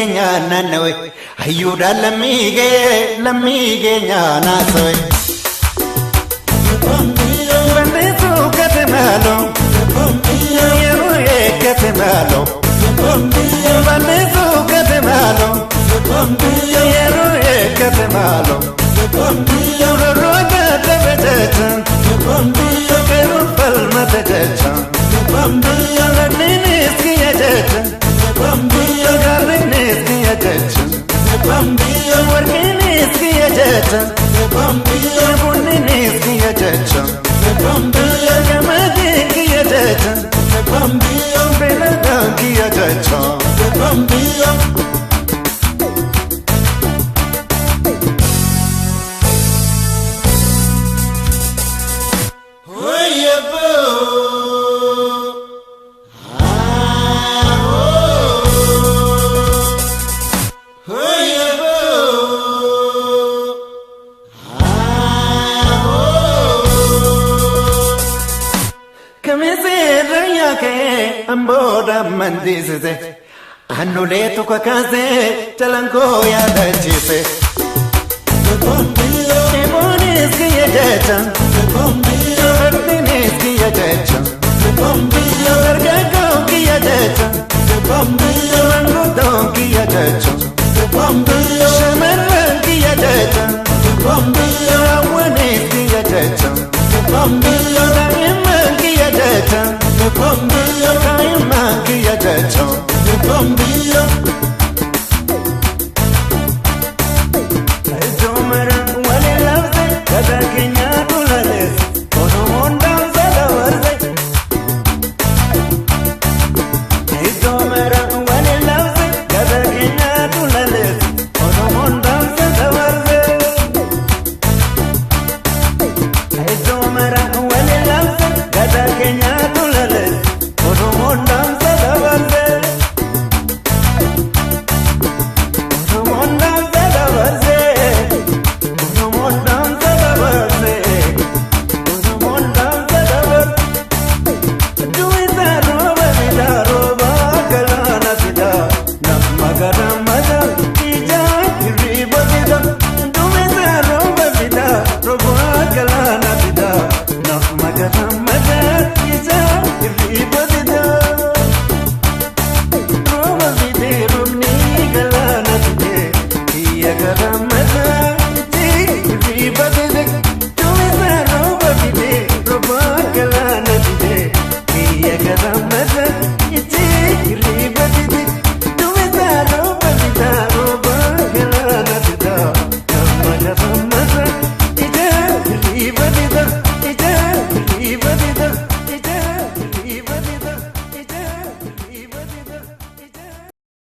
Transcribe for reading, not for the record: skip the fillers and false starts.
keenya naannawe hayyuudhaan lammii keenya naasawe. Banneesuu gate maaloo yeroo eeggate maaloo. Banneesuu gate maaloo yeroo eeggate maaloo. Rorroo gate bejecha keeroo falmate jecha. Lagninis kiya jecha garrinis kiya jecha warginis kiya jecha bunninis kiya jecha gamadin kiya jecha benadan kiya jecha. Amboda mandisise anuletu kwa kaze chalango ya dachise. Ebonis kiya jecha Ardinis kiya jecha Argago kiya jecha Rangudo kiya jecha Shamarran kiya jecha Awanis kiya jecha Daiman kiya jecha